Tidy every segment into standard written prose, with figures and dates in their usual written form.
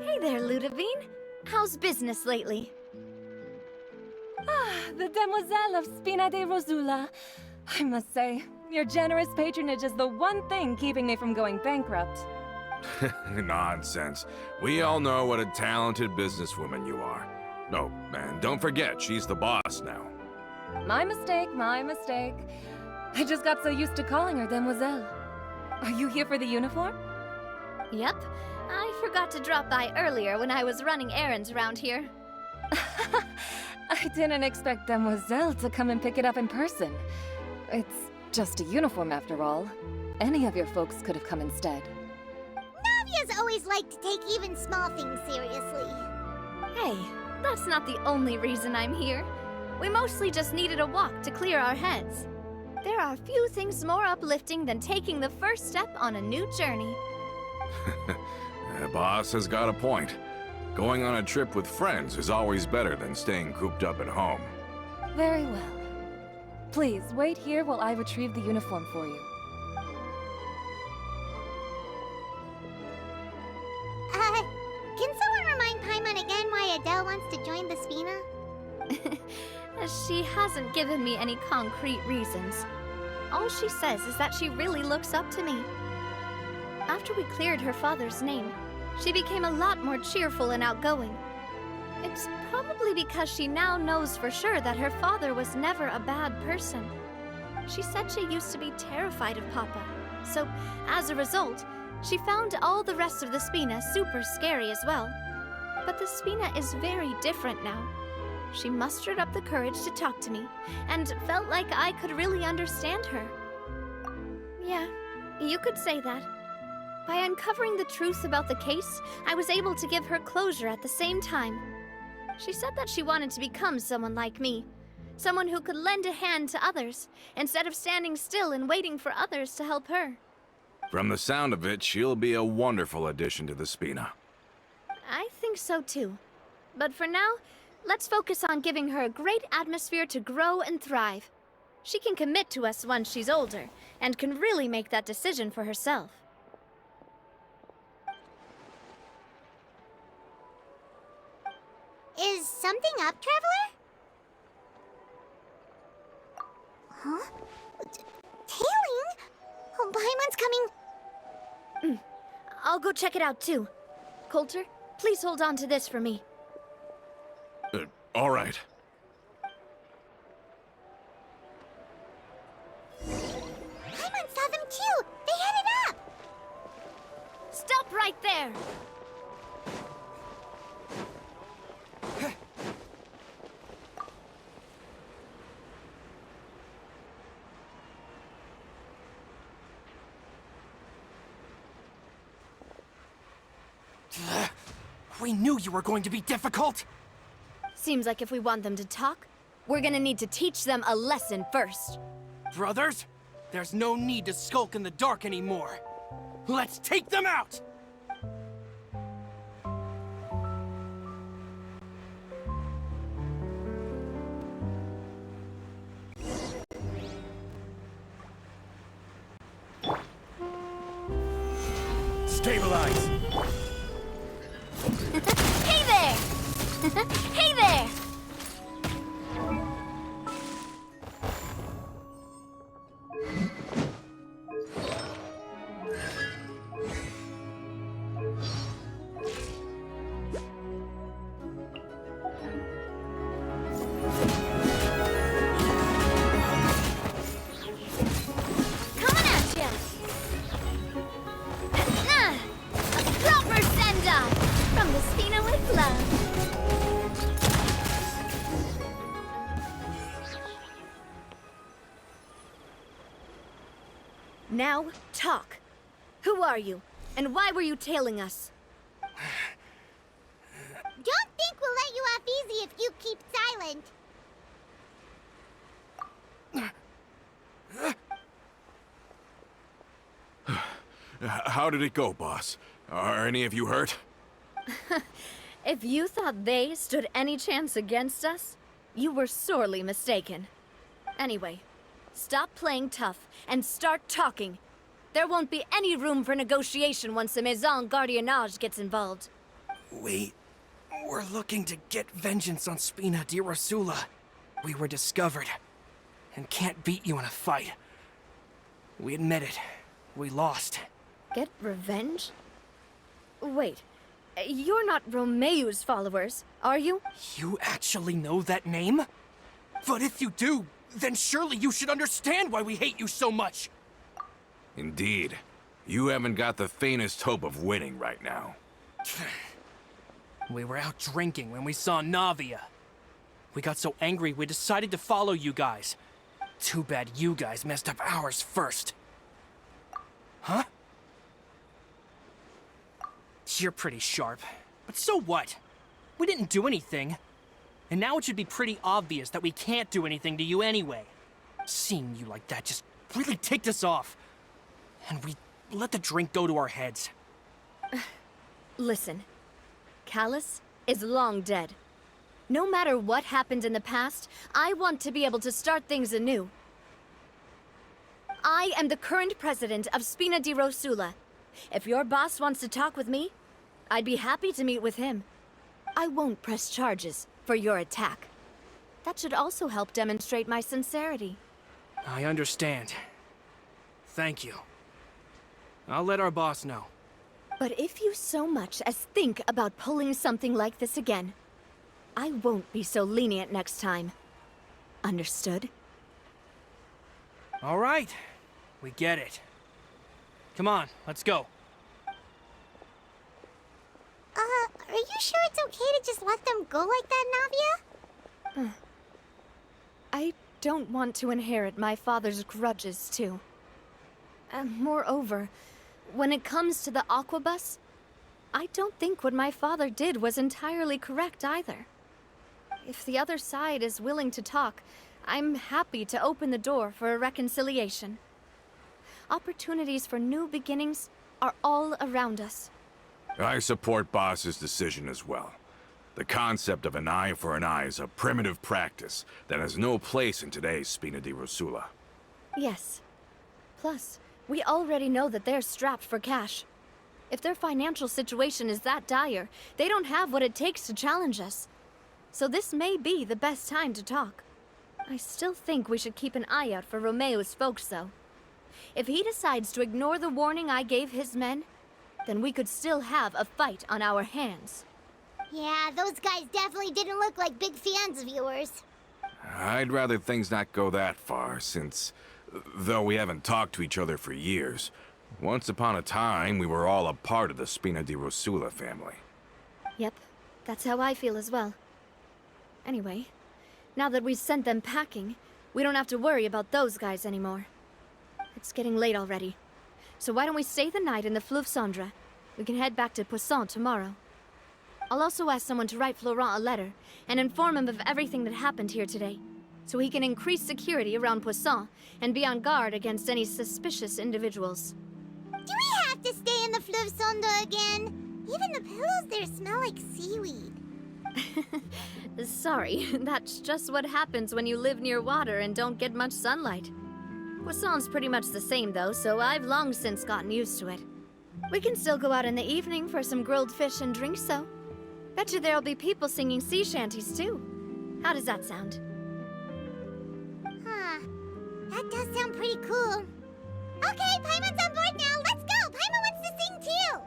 Hey there, Ludovine. How's business lately? Ah, the Demoiselle of Spina de Rosula. I must say, your generous patronage is the one thing keeping me from going bankrupt. Nonsense. We all know what a talented businesswoman you are. Oh, and don't forget, she's the boss now. My mistake, my mistake. I just got so used to calling her Demoiselle. Are you here for the uniform? Yep. I forgot to drop by earlier when I was running errands around here. I didn't expect Demoiselle to come and pick it up in person. It's just a uniform after all. Any of your folks could have come instead. Navia's always liked to take even small things seriously. Hey, that's not the only reason I'm here. We mostly just needed a walk to clear our heads. There are few things more uplifting than taking the first step on a new journey. The boss has got a point. Going on a trip with friends is always better than staying cooped up at home. Very well. Please, wait here while I retrieve the uniform for you. Can someone remind Paimon again why Adele wants to join the Spina? She hasn't given me any concrete reasons. All she says is that she really looks up to me. After we cleared her father's name, she became a lot more cheerful and outgoing. It's probably because she now knows for sure that her father was never a bad person. She said she used to be terrified of Papa, so as a result, she found all the rest of the Spina super scary as well. But the Spina is very different now. She mustered up the courage to talk to me, and felt like I could really understand her. Yeah, you could say that. By uncovering the truth about the case, I was able to give her closure at the same time. She said that she wanted to become someone like me. Someone who could lend a hand to others, instead of standing still and waiting for others to help her. From the sound of it, she'll be a wonderful addition to the Spina. I think so too. But for now, let's focus on giving her a great atmosphere to grow and thrive. She can commit to us once she's older, and can really make that decision for herself. Is something up, Traveler? Huh? Tailing? Oh, Paimon's coming. I'll go check it out too. Coulter, please hold on to this for me. All right. Paimon saw them too! They headed up! Stop right there! We knew you were going to be difficult! Seems like if we want them to talk, we're gonna need to teach them a lesson first. Brothers, there's no need to skulk in the dark anymore. Let's take them out! Stabilize! Hey there! Hey there! Coming at ya! Nah! Now, talk. Who are you? And why were you tailing us? Don't think we'll let you off easy if you keep silent. How did it go, boss? Are any of you hurt? If you thought they stood any chance against us, you were sorely mistaken. Anyway, stop playing tough and start talking. There won't be any room for negotiation once the Maison Gardiennage gets involved. We're looking to get vengeance on Spina-di-Rosula. We were discovered, and can't beat you in a fight. We admit it. We lost. Get revenge? Wait, you're not Romeu's followers, are you? You actually know that name? But if you do, then surely you should understand why we hate you so much! Indeed. You haven't got the faintest hope of winning right now. We were out drinking when we saw Navia. We got so angry we decided to follow you guys. Too bad you guys messed up ours first. Huh? You're pretty sharp. But so what? We didn't do anything. And now it should be pretty obvious that we can't do anything to you anyway. Seeing you like that just really ticked us off. And we let the drink go to our heads. Listen, Callus is long dead. No matter what happened in the past, I want to be able to start things anew. I am the current president of Spina-di-Rosula. If your boss wants to talk with me, I'd be happy to meet with him. I won't press charges for your attack. That should also help demonstrate my sincerity. I understand. Thank you. I'll let our boss know. But if you so much as think about pulling something like this again, I won't be so lenient next time. Understood? All right. We get it. Come on, let's go. Are you sure it's okay to just let them go like that, Navia? I don't want to inherit my father's grudges, too. Moreover, when it comes to the Aquabus, I don't think what my father did was entirely correct either. If the other side is willing to talk, I'm happy to open the door for a reconciliation. Opportunities for new beginnings are all around us. I support Boss's decision as well. The concept of an eye for an eye is a primitive practice that has no place in today's Spina-di-Rosula. Yes. Plus, we already know that they're strapped for cash. If their financial situation is that dire, they don't have what it takes to challenge us. So this may be the best time to talk. I still think we should keep an eye out for Romeu's folks, though. If he decides to ignore the warning I gave his men, then we could still have a fight on our hands. Yeah, those guys definitely didn't look like big fans of yours. I'd rather things not go that far, since, though we haven't talked to each other for years, once upon a time we were all a part of the Spina-di-Rosula family. Yep, that's how I feel as well. Anyway, now that we've sent them packing, we don't have to worry about those guys anymore. It's getting late already, so why don't we stay the night in the Fleuve Cendre? We can head back to Poisson tomorrow. I'll also ask someone to write Florent a letter and inform him of everything that happened here today, so he can increase security around Poisson and be on guard against any suspicious individuals. Do we have to stay in the Fleuve Cendre again? Even the pillows there smell like seaweed. Sorry, that's just what happens when you live near water and don't get much sunlight. Poisson's pretty much the same though, so I've long since gotten used to it. We can still go out in the evening for some grilled fish and drinks though. Bet you there'll be people singing sea shanties too. How does that sound? Huh. That does sound pretty cool. Okay, Paimon's on board now. Let's go. Paimon wants to sing too.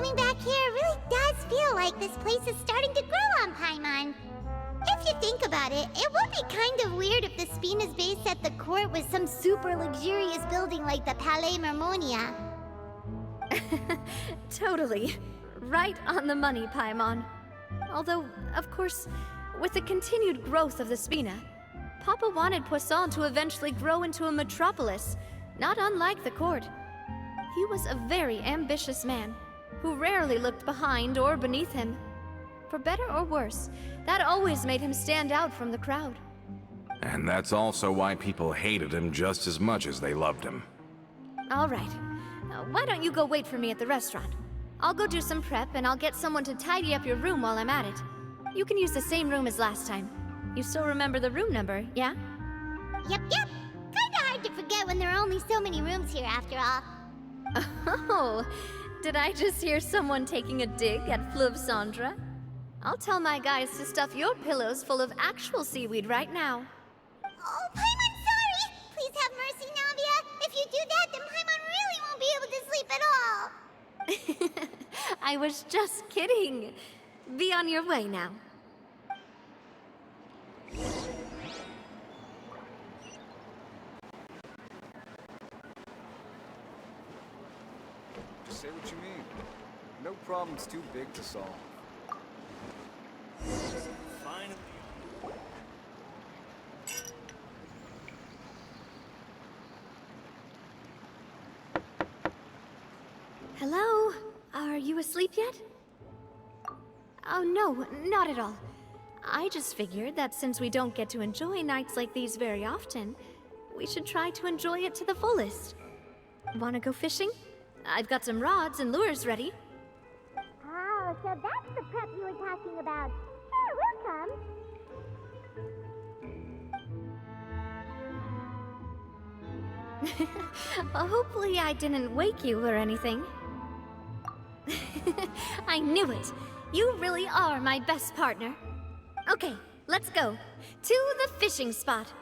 coming back here, it really does feel like this place is starting to grow on Paimon. If you think about it, it would be kind of weird if the Spina's base at the court was some super luxurious building like the Palais Mermonia. Totally. Right on the money, Paimon. Although, of course, with the continued growth of the Spina, Papa wanted Poisson to eventually grow into a metropolis, not unlike the court. He was a very ambitious man, who rarely looked behind or beneath him. For better or worse, that always made him stand out from the crowd. And that's also why people hated him just as much as they loved him. All right. Why don't you go wait for me at the restaurant? I'll go do some prep, and I'll get someone to tidy up your room while I'm at it. You can use the same room as last time. You still remember the room number, yeah? Yep. Kinda hard to forget when there are only so many rooms here after all. Oh, did I just hear someone taking a dig at Fleuve Cendre? I'll tell my guys to stuff your pillows full of actual seaweed right now. Oh, Paimon, sorry! Please have mercy, Navia. If you do that, then Paimon really won't be able to sleep at all. I was just kidding. Be on your way now. Just say what you mean. No problem's too big to solve. Finally. Hello? Are you asleep yet? Oh no, not at all. I just figured that since we don't get to enjoy nights like these very often, we should try to enjoy it to the fullest. Wanna go fishing? I've got some rods and lures ready. Oh, so that's the prep you were talking about. Sure, we'll come. Hopefully I didn't wake you or anything. I knew it. You really are my best partner. Okay, let's go. To the fishing spot.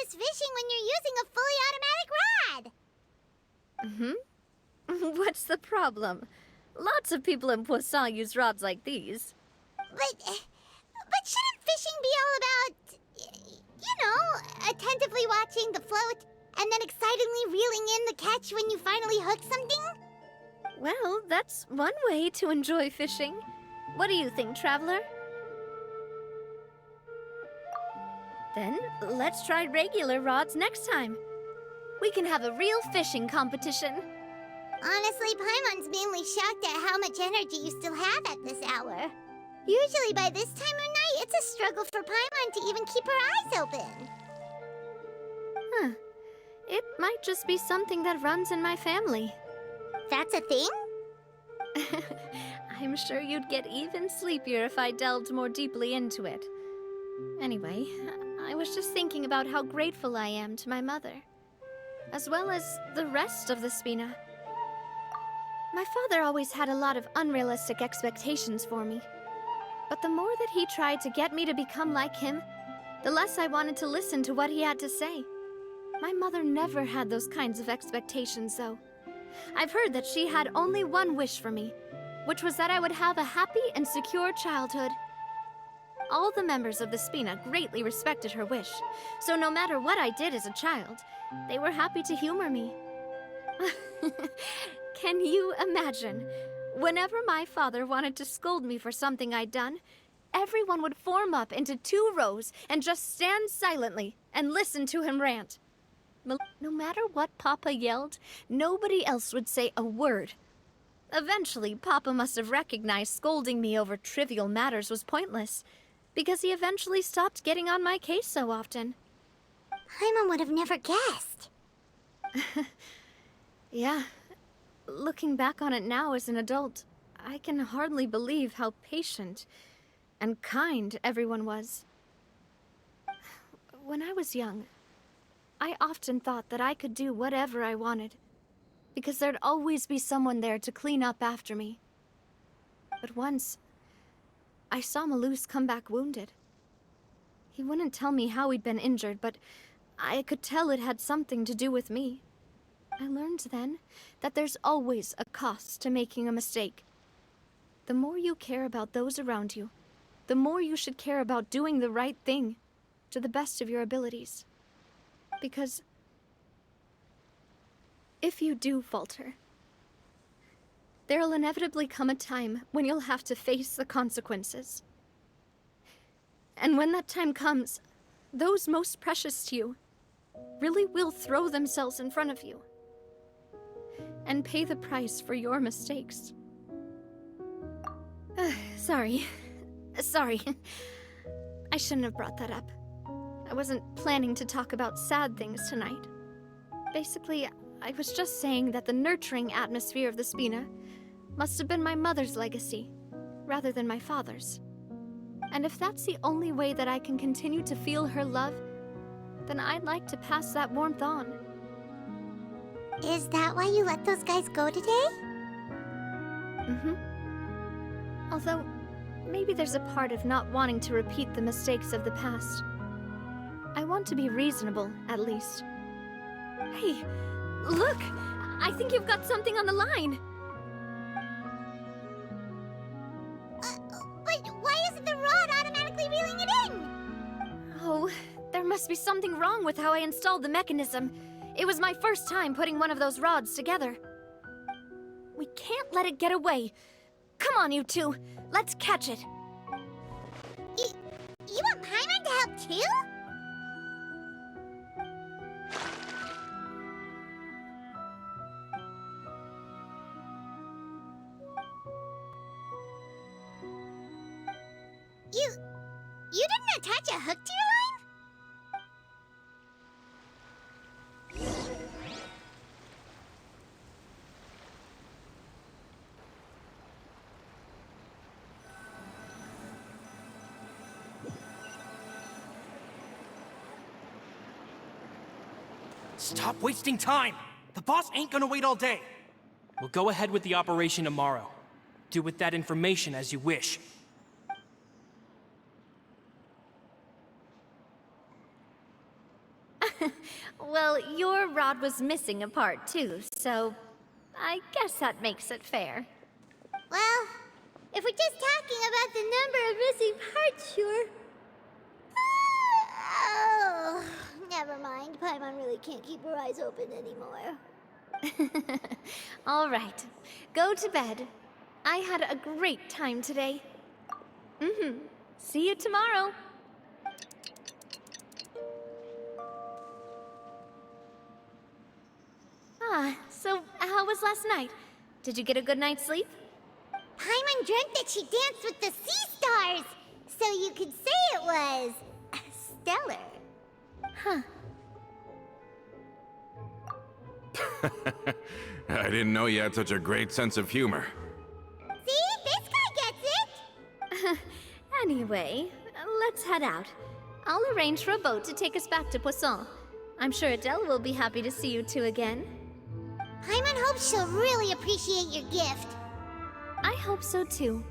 Fishing when you're using a fully automatic rod. What's the problem? Lots of people in Poisson use rods like these. But shouldn't fishing be all about, attentively watching the float and then excitedly reeling in the catch when you finally hook something? Well, that's one way to enjoy fishing. What do you think, Traveler? Then, let's try regular rods next time. We can have a real fishing competition. Honestly, Paimon's mainly shocked at how much energy you still have at this hour. Usually by this time of night, it's a struggle for Paimon to even keep her eyes open. Huh. It might just be something that runs in my family. That's a thing? I'm sure you'd get even sleepier if I delved more deeply into it. Anyway, I was just thinking about how grateful I am to my mother, as well as the rest of the Spina. My father always had a lot of unrealistic expectations for me, but the more that he tried to get me to become like him, the less I wanted to listen to what he had to say. My mother never had those kinds of expectations, though. I've heard that she had only one wish for me, which was that I would have a happy and secure childhood. All the members of the Spina greatly respected her wish, so no matter what I did as a child, they were happy to humor me. Can you imagine? Whenever my father wanted to scold me for something I'd done, everyone would form up into 2 rows and just stand silently and listen to him rant. No matter what Papa yelled, nobody else would say a word. Eventually, Papa must have recognized scolding me over trivial matters was pointless, because he eventually stopped getting on my case so often. Paimon would have never guessed. Yeah. Looking back on it now as an adult, I can hardly believe how patient and kind everyone was. When I was young, I often thought that I could do whatever I wanted, because there'd always be someone there to clean up after me. But once, I saw Malus come back wounded. He wouldn't tell me how he'd been injured, but I could tell it had something to do with me. I learned then that there's always a cost to making a mistake. The more you care about those around you, the more you should care about doing the right thing to the best of your abilities. Because if you do falter, there'll inevitably come a time when you'll have to face the consequences. And when that time comes, those most precious to you really will throw themselves in front of you and pay the price for your mistakes. Sorry. I shouldn't have brought that up. I wasn't planning to talk about sad things tonight. Basically, I was just saying that the nurturing atmosphere of the Spina must have been my mother's legacy, rather than my father's. And if that's the only way that I can continue to feel her love, then I'd like to pass that warmth on. Is that why you let those guys go today? Mm-hmm. Although, maybe there's a part of not wanting to repeat the mistakes of the past. I want to be reasonable, at least. Hey, look! I think you've got something on the line! But why isn't the rod automatically reeling it in? Oh, there must be something wrong with how I installed the mechanism. It was my first time putting one of those rods together. We can't let it get away. Come on, you two. Let's catch it. You want Paimon to help too? You didn't attach a hook to your line? Stop wasting time! The boss ain't gonna wait all day. We'll go ahead with the operation tomorrow. Do with that information as you wish. Well, your rod was missing a part too, so I guess that makes it fair. Well, if we're just talking about the number of missing parts, sure. Oh, never mind. Paimon really can't keep her eyes open anymore. All right, go to bed. I had a great time today. See you tomorrow. So how was last night? Did you get a good night's sleep? Paimon dreamt that she danced with the sea stars, so you could say it was stellar. Huh. I didn't know you had such a great sense of humor. See? This guy gets it! Anyway, let's head out. I'll arrange for a boat to take us back to Poisson. I'm sure Adele will be happy to see you two again. Paimon hopes she'll really appreciate your gift. I hope so too.